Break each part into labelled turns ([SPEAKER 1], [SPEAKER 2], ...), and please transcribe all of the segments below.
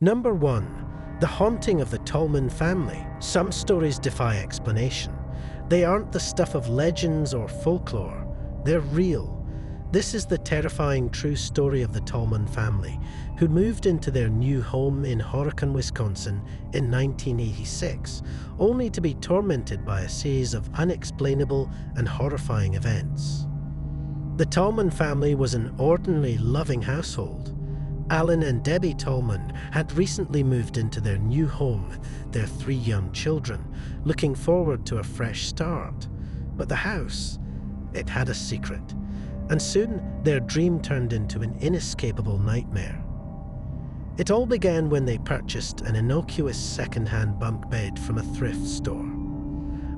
[SPEAKER 1] Number 1. The haunting of the Tolman family. Some stories defy explanation. They aren't the stuff of legends or folklore. They're real. This is the terrifying true story of the Tolman family, who moved into their new home in Horicon, Wisconsin in 1986, only to be tormented by a series of unexplainable and horrifying events. The Tolman family was an ordinary, loving household. Alan and Debbie Tolman had recently moved into their new home with their 3 young children, looking forward to a fresh start. But the house, it had a secret, and soon their dream turned into an inescapable nightmare. It all began when they purchased an innocuous second-hand bunk bed from a thrift store.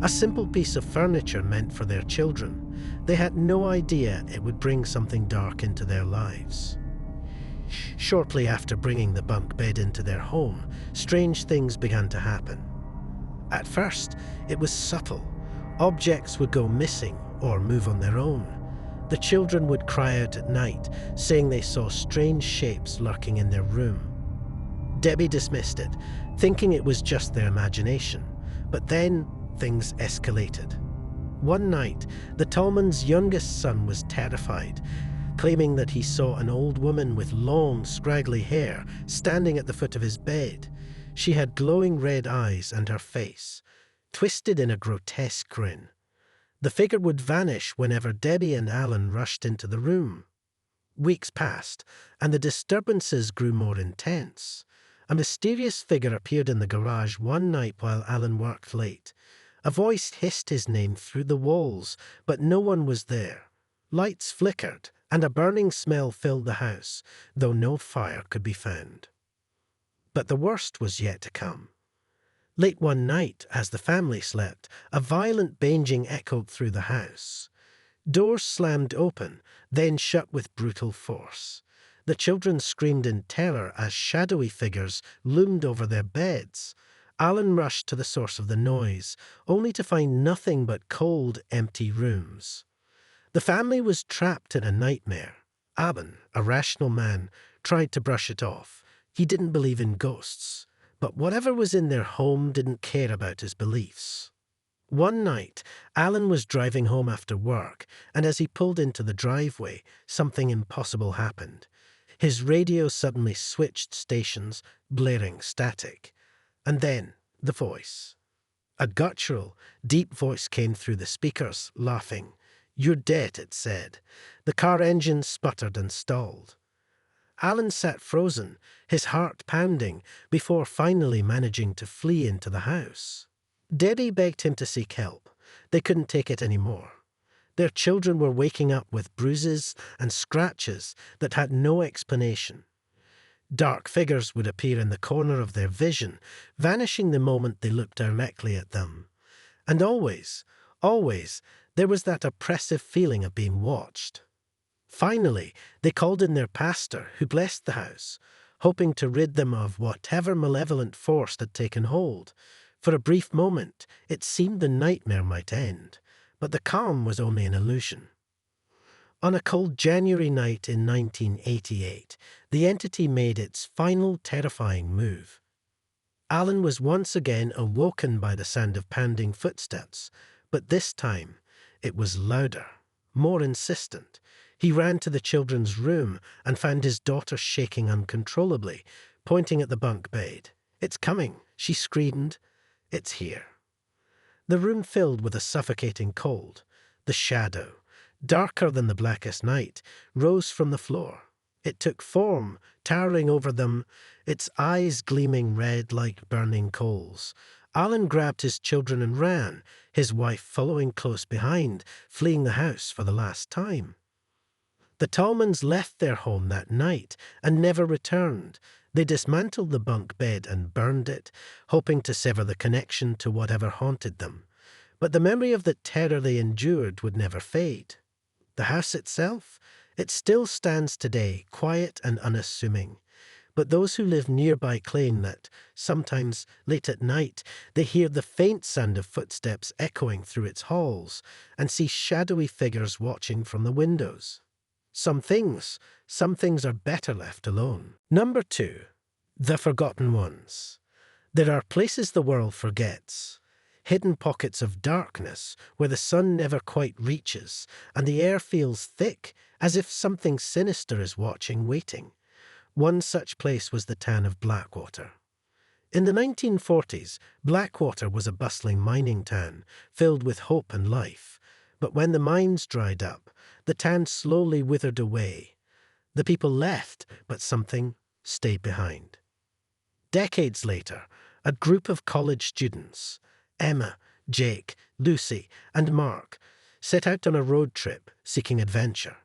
[SPEAKER 1] A simple piece of furniture meant for their children. They had no idea it would bring something dark into their lives. Shortly after bringing the bunk bed into their home, strange things began to happen. At first, it was subtle. Objects would go missing or move on their own. The children would cry out at night, saying they saw strange shapes lurking in their room. Debbie dismissed it, thinking it was just their imagination. But then, things escalated. One night, the Tolmans' youngest son was terrified, claiming that he saw an old woman with long, scraggly hair standing at the foot of his bed. She had glowing red eyes and her face twisted in a grotesque grin. The figure would vanish whenever Debbie and Alan rushed into the room. Weeks passed, and the disturbances grew more intense. A mysterious figure appeared in the garage one night while Alan worked late. A voice hissed his name through the walls, but no one was there. Lights flickered, and a burning smell filled the house, though no fire could be found. But the worst was yet to come. Late one night, as the family slept, a violent banging echoed through the house. Doors slammed open, then shut with brutal force. The children screamed in terror as shadowy figures loomed over their beds. Alan rushed to the source of the noise, only to find nothing but cold, empty rooms. The family was trapped in a nightmare. Alan, a rational man, tried to brush it off. He didn't believe in ghosts, but whatever was in their home didn't care about his beliefs. One night, Alan was driving home after work, and as he pulled into the driveway, something impossible happened. His radio suddenly switched stations, blaring static. And then, the voice. A guttural, deep voice came through the speakers, laughing. "You're dead," it said. The car engine sputtered and stalled. Alan sat frozen, his heart pounding, before finally managing to flee into the house. Debbie begged him to seek help. They couldn't take it anymore. Their children were waking up with bruises and scratches that had no explanation. Dark figures would appear in the corner of their vision, vanishing the moment they looked directly at them. And always, there was that oppressive feeling of being watched. Finally, they called in their pastor, who blessed the house, hoping to rid them of whatever malevolent force had taken hold. For a brief moment, it seemed the nightmare might end, but the calm was only an illusion. On a cold January night in 1988, the entity made its final terrifying move. Alan was once again awoken by the sound of pounding footsteps, but this time it was louder, more insistent. He ran to the children's room and found his daughter shaking uncontrollably, pointing at the bunk bed. "It's coming," she screamed. "It's here." The room filled with a suffocating cold. The shadow, darker than the blackest night, rose from the floor. It took form, towering over them, its eyes gleaming red like burning coals. Alan grabbed his children and ran, his wife following close behind, fleeing the house for the last time. The Tolmans left their home that night and never returned. They dismantled the bunk bed and burned it, hoping to sever the connection to whatever haunted them. But the memory of the terror they endured would never fade. The house itself, it still stands today, quiet and unassuming. But those who live nearby claim that, sometimes, late at night, they hear the faint sound of footsteps echoing through its halls and see shadowy figures watching from the windows. Some things are better left alone. Number 2. The Forgotten Ones. There are places the world forgets, hidden pockets of darkness where the sun never quite reaches and the air feels thick as if something sinister is watching, waiting. One such place was the town of Blackwater. In the 1940s, Blackwater was a bustling mining town filled with hope and life. But when the mines dried up, the town slowly withered away. The people left, but something stayed behind. Decades later, a group of college students, Emma, Jake, Lucy, and Mark, set out on a road trip seeking adventure.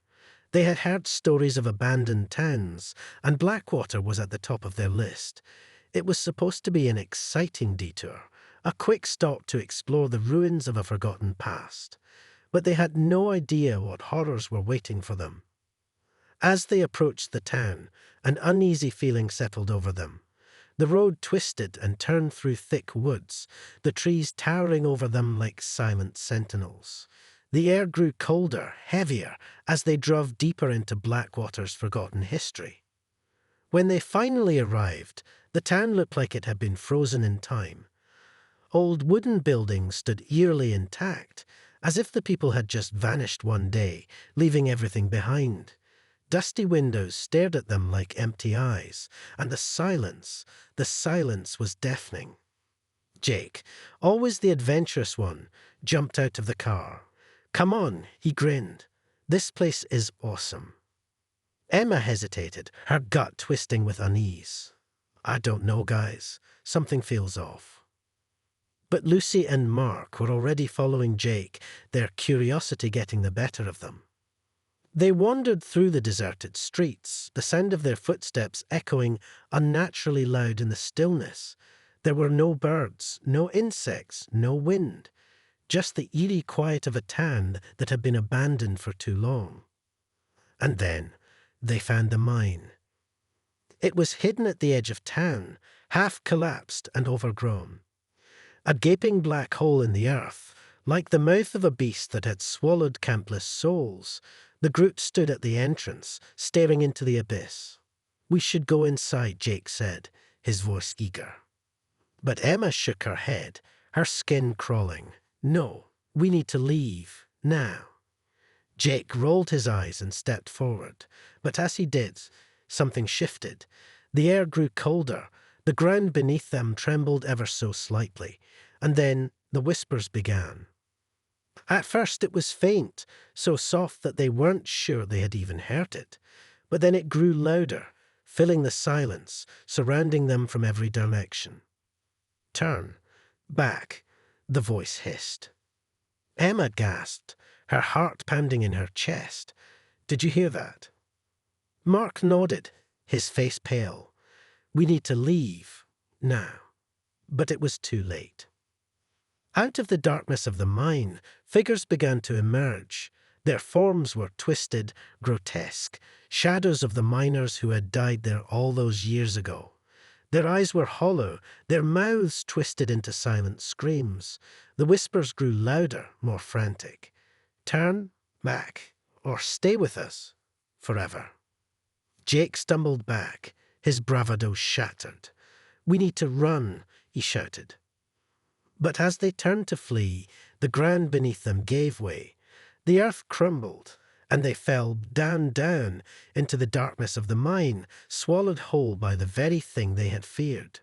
[SPEAKER 1] They had heard stories of abandoned towns, and Blackwater was at the top of their list. It was supposed to be an exciting detour, a quick stop to explore the ruins of a forgotten past. But they had no idea what horrors were waiting for them. As they approached the town, an uneasy feeling settled over them. The road twisted and turned through thick woods, the trees towering over them like silent sentinels. The air grew colder, heavier, as they drove deeper into Blackwater's forgotten history. When they finally arrived, the town looked like it had been frozen in time. Old wooden buildings stood eerily intact, as if the people had just vanished one day, leaving everything behind. Dusty windows stared at them like empty eyes, and the silence was deafening. Jake, always the adventurous one, jumped out of the car. "Come on," he grinned. "This place is awesome." Emma hesitated, her gut twisting with unease. "I don't know, guys. Something feels off." But Lucy and Mark were already following Jake, their curiosity getting the better of them. They wandered through the deserted streets, the sound of their footsteps echoing unnaturally loud in the stillness. There were no birds, no insects, no wind, just the eerie quiet of a town that had been abandoned for too long. And then they found the mine. It was hidden at the edge of town, half collapsed and overgrown. A gaping black hole in the earth, like the mouth of a beast that had swallowed countless souls. The group stood at the entrance, staring into the abyss. "We should go inside," Jake said, his voice eager. But Emma shook her head, her skin crawling. "No, we need to leave, now." Jake rolled his eyes and stepped forward, but as he did, something shifted. The air grew colder, the ground beneath them trembled ever so slightly, and then the whispers began. At first it was faint, so soft that they weren't sure they had even heard it. But then it grew louder, filling the silence, surrounding them from every direction. "Turn back," the voice hissed. Emma gasped, her heart pounding in her chest. "Did you hear that?" Mark nodded, his face pale. "We need to leave, now." But it was too late. Out of the darkness of the mine, figures began to emerge. Their forms were twisted, grotesque, shadows of the miners who had died there all those years ago. Their eyes were hollow, their mouths twisted into silent screams. The whispers grew louder, more frantic. "Turn back, or stay with us, forever." Jake stumbled back, his bravado shattered. "We need to run," he shouted. But as they turned to flee, the ground beneath them gave way. The earth crumbled, and they fell down into the darkness of the mine, swallowed whole by the very thing they had feared.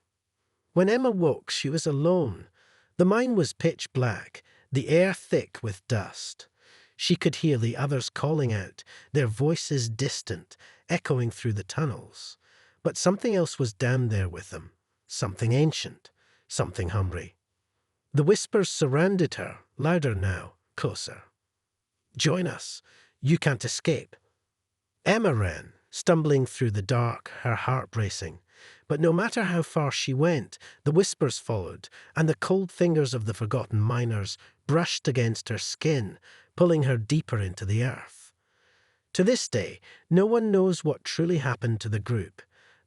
[SPEAKER 1] When Emma woke, she was alone. The mine was pitch black, the air thick with dust. She could hear the others calling out, their voices distant, echoing through the tunnels. But something else was down there with them, something ancient, something hungry. The whispers surrounded her, louder now, closer. "Join us. You can't escape." Emma ran, stumbling through the dark, her heart racing. But no matter how far she went, the whispers followed, and the cold fingers of the forgotten miners brushed against her skin, pulling her deeper into the earth. To this day, no one knows what truly happened to the group.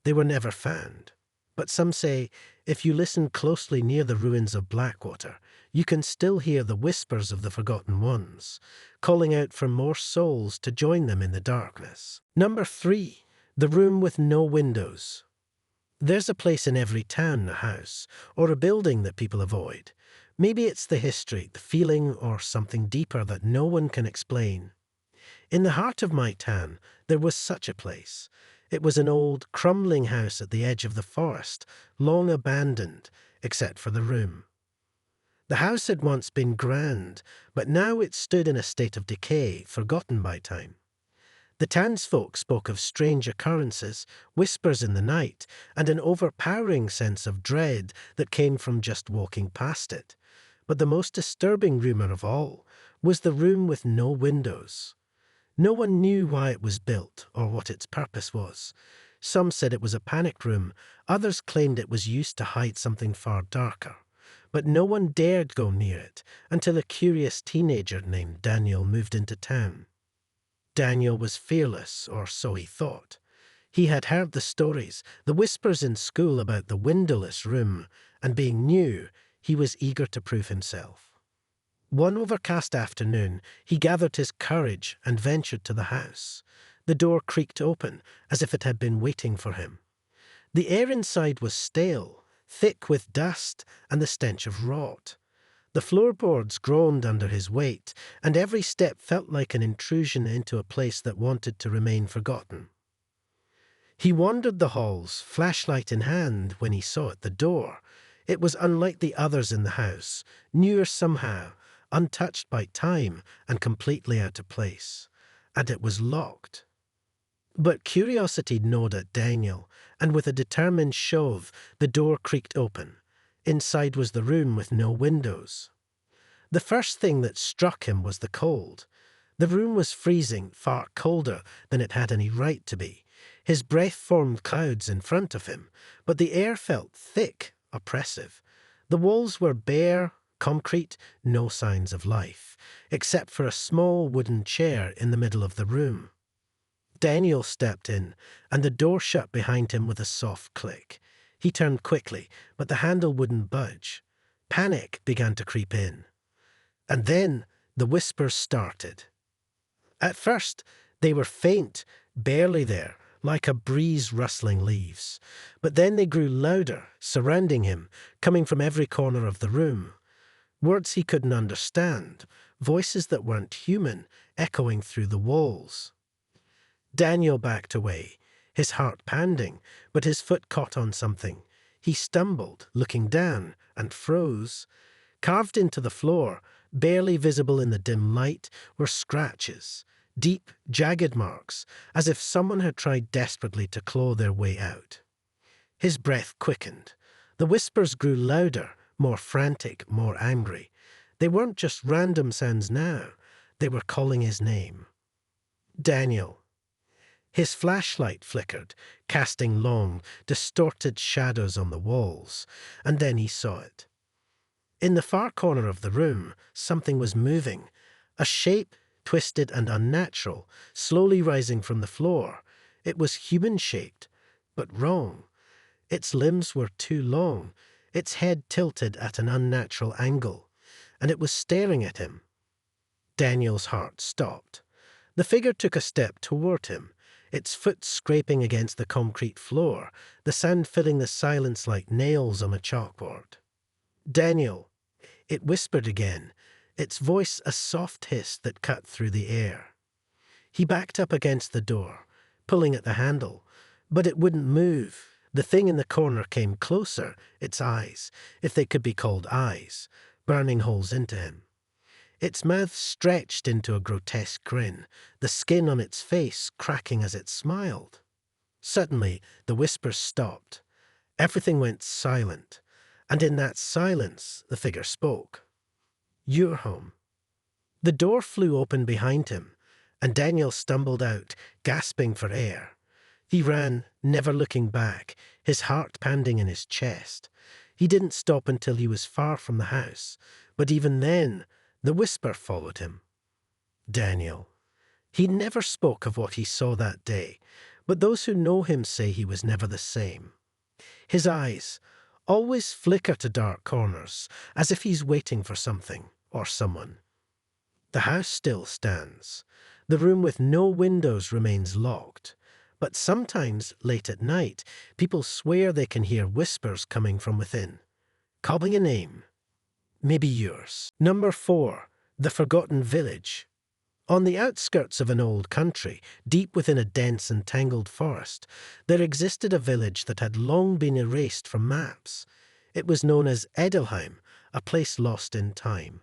[SPEAKER 1] They were never found. But some say, if you listen closely near the ruins of Blackwater, you can still hear the whispers of the Forgotten Ones, calling out for more souls to join them in the darkness. Number 3. The room with no windows. There's a place in every town, a house, or a building that people avoid. Maybe it's the history, the feeling, or something deeper that no one can explain. In the heart of my town, there was such a place. It was an old, crumbling house at the edge of the forest, long abandoned, except for the room. The house had once been grand, but now it stood in a state of decay, forgotten by time. The townsfolk spoke of strange occurrences, whispers in the night, and an overpowering sense of dread that came from just walking past it. But the most disturbing rumour of all was the room with no windows. No one knew why it was built or what its purpose was. Some said it was a panic room, others claimed it was used to hide something far darker. But no one dared go near it until a curious teenager named Daniel moved into town. Daniel was fearless, or so he thought. He had heard the stories, the whispers in school about the windowless room, and being new, he was eager to prove himself. One overcast afternoon, he gathered his courage and ventured to the house. The door creaked open, as if it had been waiting for him. The air inside was stale, thick with dust and the stench of rot. The floorboards groaned under his weight, and every step felt like an intrusion into a place that wanted to remain forgotten. He wandered the halls, flashlight in hand, when he saw at the door. It was unlike the others in the house, newer somehow, untouched by time and completely out of place. And it was locked. But curiosity gnawed at Daniel, and with a determined shove, the door creaked open. Inside was the room with no windows. The first thing that struck him was the cold. The room was freezing, far colder than it had any right to be. His breath formed clouds in front of him, but the air felt thick, oppressive. The walls were bare, concrete, no signs of life, except for a small wooden chair in the middle of the room. Daniel stepped in, and the door shut behind him with a soft click. He turned quickly, but the handle wouldn't budge. Panic began to creep in. And then the whispers started. At first, they were faint, barely there, like a breeze rustling leaves. But then they grew louder, surrounding him, coming from every corner of the room. Words he couldn't understand, voices that weren't human, echoing through the walls. Daniel backed away, his heart pounding, but his foot caught on something. He stumbled, looking down, and froze. Carved into the floor, barely visible in the dim light, were scratches, deep, jagged marks, as if someone had tried desperately to claw their way out. His breath quickened. The whispers grew louder, more frantic, more angry. They weren't just random sounds now. They were calling his name. Daniel. His flashlight flickered, casting long, distorted shadows on the walls, and then he saw it. In the far corner of the room, something was moving, a shape, twisted and unnatural, slowly rising from the floor. It was human-shaped, but wrong. Its limbs were too long, its head tilted at an unnatural angle, and it was staring at him. Daniel's heart stopped. The figure took a step toward him, its foot scraping against the concrete floor, the sound filling the silence like nails on a chalkboard. Daniel. It whispered again, its voice a soft hiss that cut through the air. He backed up against the door, pulling at the handle, but it wouldn't move. The thing in the corner came closer, its eyes, if they could be called eyes, burning holes into him. Its mouth stretched into a grotesque grin, the skin on its face cracking as it smiled. Suddenly, the whispers stopped. Everything went silent, and in that silence, the figure spoke. "You're home." The door flew open behind him, and Daniel stumbled out, gasping for air. He ran, never looking back, his heart pounding in his chest. He didn't stop until he was far from the house, but even then, the whisper followed him. Daniel. He never spoke of what he saw that day, but those who know him say he was never the same. His eyes always flicker to dark corners, as if he's waiting for something or someone. The house still stands. The room with no windows remains locked, But sometimes, late at night, people swear they can hear whispers coming from within, calling a name. Maybe yours. Number 4. The Forgotten Village. On the outskirts of an old country, deep within a dense and tangled forest, there existed a village that had long been erased from maps. It was known as Edelheim, a place lost in time.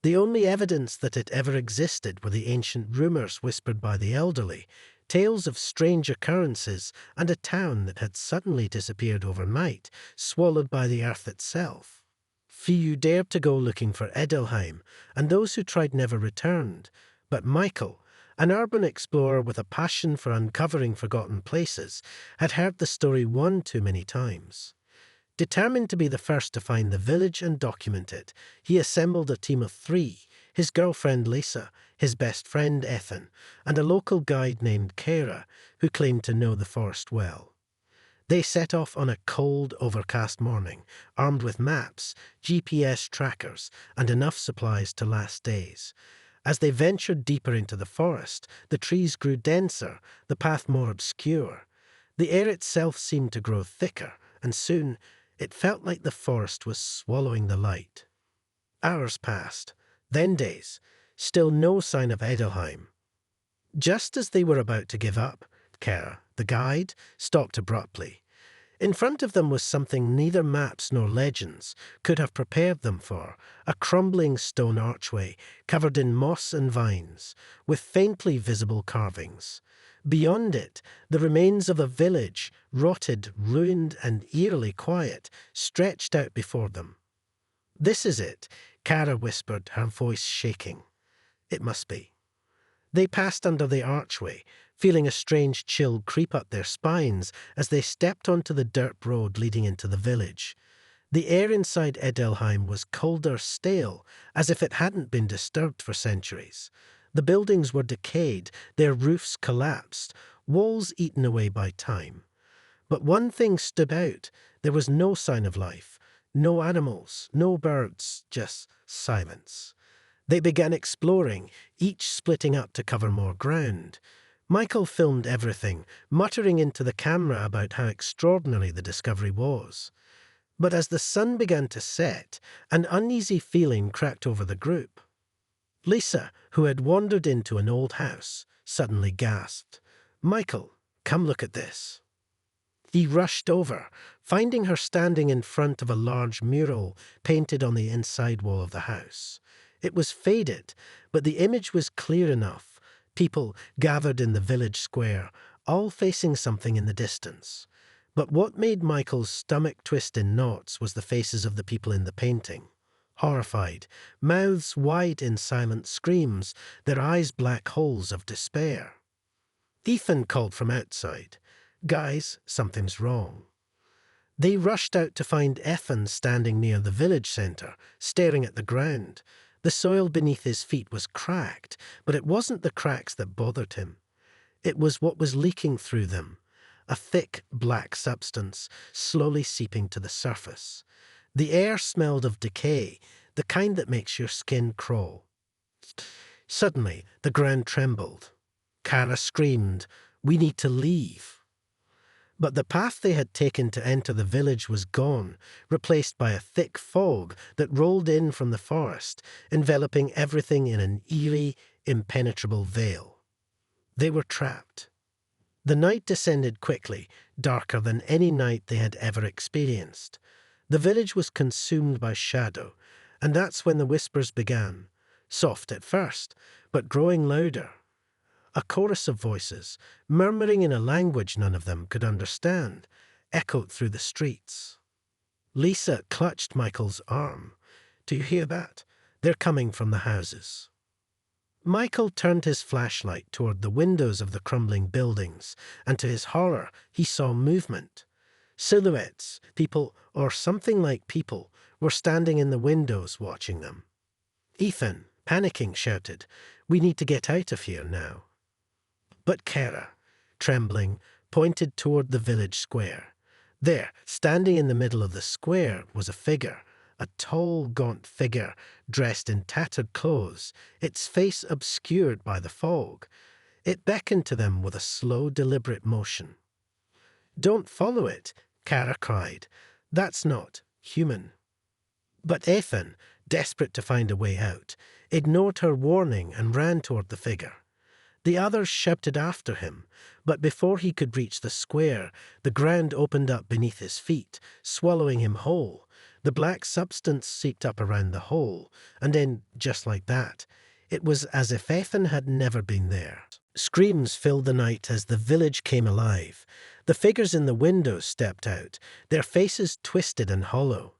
[SPEAKER 1] The only evidence that it ever existed were the ancient rumours whispered by the elderly, tales of strange occurrences, and a town that had suddenly disappeared overnight, swallowed by the earth itself. Few dared to go looking for Edelheim, and those who tried never returned. But Michael, an urban explorer with a passion for uncovering forgotten places, had heard the story one too many times. Determined to be the first to find the village and document it, he assembled a team of 3, his girlfriend Lisa, his best friend Ethan, and a local guide named Kara, who claimed to know the forest well. They set off on a cold, overcast morning, armed with maps, GPS trackers, and enough supplies to last days. As they ventured deeper into the forest, the trees grew denser, the path more obscure. The air itself seemed to grow thicker, and soon it felt like the forest was swallowing the light. Hours passed, then days, still no sign of Edelheim. Just as they were about to give up, Kara, the guide, stopped abruptly. In front of them was something neither maps nor legends could have prepared them for, a crumbling stone archway covered in moss and vines, with faintly visible carvings. Beyond it, the remains of a village, rotted, ruined, and eerily quiet, stretched out before them. "This is it," Kara whispered, her voice shaking. "It must be." They passed under the archway, feeling a strange chill creep up their spines as they stepped onto the dirt road leading into the village. The air inside Edelheim was colder, stale, as if it hadn't been disturbed for centuries. The buildings were decayed, their roofs collapsed, walls eaten away by time. But one thing stood out. There was no sign of life. No animals, no birds, just silence. They began exploring, each splitting up to cover more ground. Michael filmed everything, muttering into the camera about how extraordinary the discovery was. But as the sun began to set, an uneasy feeling crept over the group. Lisa, who had wandered into an old house, suddenly gasped, "Michael, come look at this." He rushed over, finding her standing in front of a large mural painted on the inside wall of the house. It was faded, but the image was clear enough. People gathered in the village square, all facing something in the distance. But what made Michael's stomach twist in knots was the faces of the people in the painting. Horrified, mouths wide in silent screams, their eyes black holes of despair. Ethan called from outside, "Guys, something's wrong." They rushed out to find Ethan standing near the village centre, staring at the ground. The soil beneath his feet was cracked, but it wasn't the cracks that bothered him. It was what was leaking through them, a thick, black substance slowly seeping to the surface. The air smelled of decay, the kind that makes your skin crawl. Suddenly, the ground trembled. Kara screamed, "We need to leave." But the path they had taken to enter the village was gone, replaced by a thick fog that rolled in from the forest, enveloping everything in an eerie, impenetrable veil. They were trapped. The night descended quickly, darker than any night they had ever experienced. The village was consumed by shadow, and that's when the whispers began, soft at first, but growing louder. A chorus of voices, murmuring in a language none of them could understand, echoed through the streets. Lisa clutched Michael's arm. "Do you hear that? They're coming from the houses." Michael turned his flashlight toward the windows of the crumbling buildings, and to his horror, he saw movement. Silhouettes, people, or something like people, were standing in the windows watching them. Ethan, panicking, shouted, "We need to get out of here now." But Kara, trembling, pointed toward the village square. There, standing in the middle of the square, was a figure, a tall, gaunt figure, dressed in tattered clothes, its face obscured by the fog. It beckoned to them with a slow, deliberate motion. "Don't follow it," Kara cried. "That's not human." But Ethan, desperate to find a way out, ignored her warning and ran toward the figure. The others shouted after him, but before he could reach the square, the ground opened up beneath his feet, swallowing him whole. The black substance seeped up around the hole, and then, just like that, it was as if Ethan had never been there. Screams filled the night as the village came alive. The figures in the windows stepped out, their faces twisted and hollow.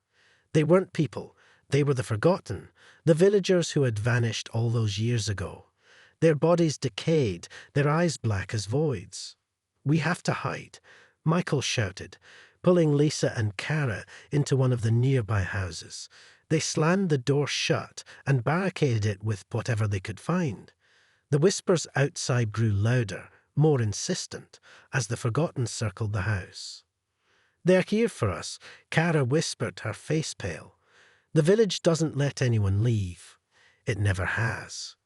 [SPEAKER 1] They weren't people, they were the forgotten, the villagers who had vanished all those years ago. Their bodies decayed, their eyes black as voids. "We have to hide," Michael shouted, pulling Lisa and Kara into one of the nearby houses. They slammed the door shut and barricaded it with whatever they could find. The whispers outside grew louder, more insistent, as the forgotten circled the house. "They're here for us," Kara whispered, her face pale. "The village doesn't let anyone leave. It never has."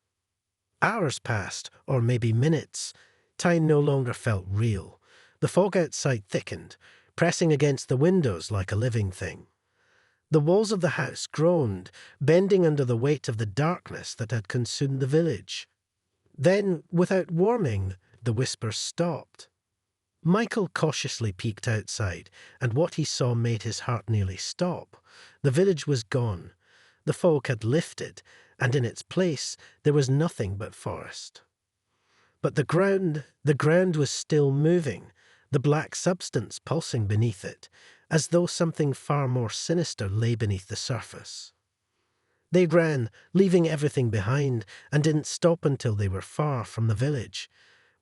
[SPEAKER 1] Hours passed, or maybe minutes. Time no longer felt real. The fog outside thickened, pressing against the windows like a living thing. The walls of the house groaned, bending under the weight of the darkness that had consumed the village. Then, without warning, the whispers stopped. Michael cautiously peeked outside, and what he saw made his heart nearly stop. The village was gone. The fog had lifted, and in its place there was nothing but forest. But the ground was still moving, the black substance pulsing beneath it, as though something far more sinister lay beneath the surface. They ran, leaving everything behind, and didn't stop until they were far from the village.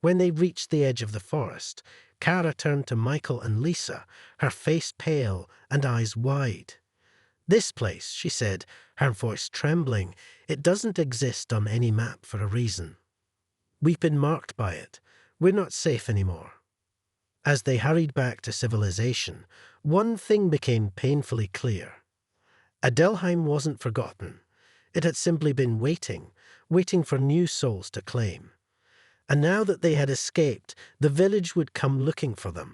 [SPEAKER 1] When they reached the edge of the forest, Kara turned to Michael and Lisa, her face pale and eyes wide. "This place," she said, her voice trembling, "it doesn't exist on any map for a reason. We've been marked by it. We're not safe anymore." As they hurried back to civilization, one thing became painfully clear. Adelheim wasn't forgotten. It had simply been waiting for new souls to claim. And now that they had escaped, the village would come looking for them.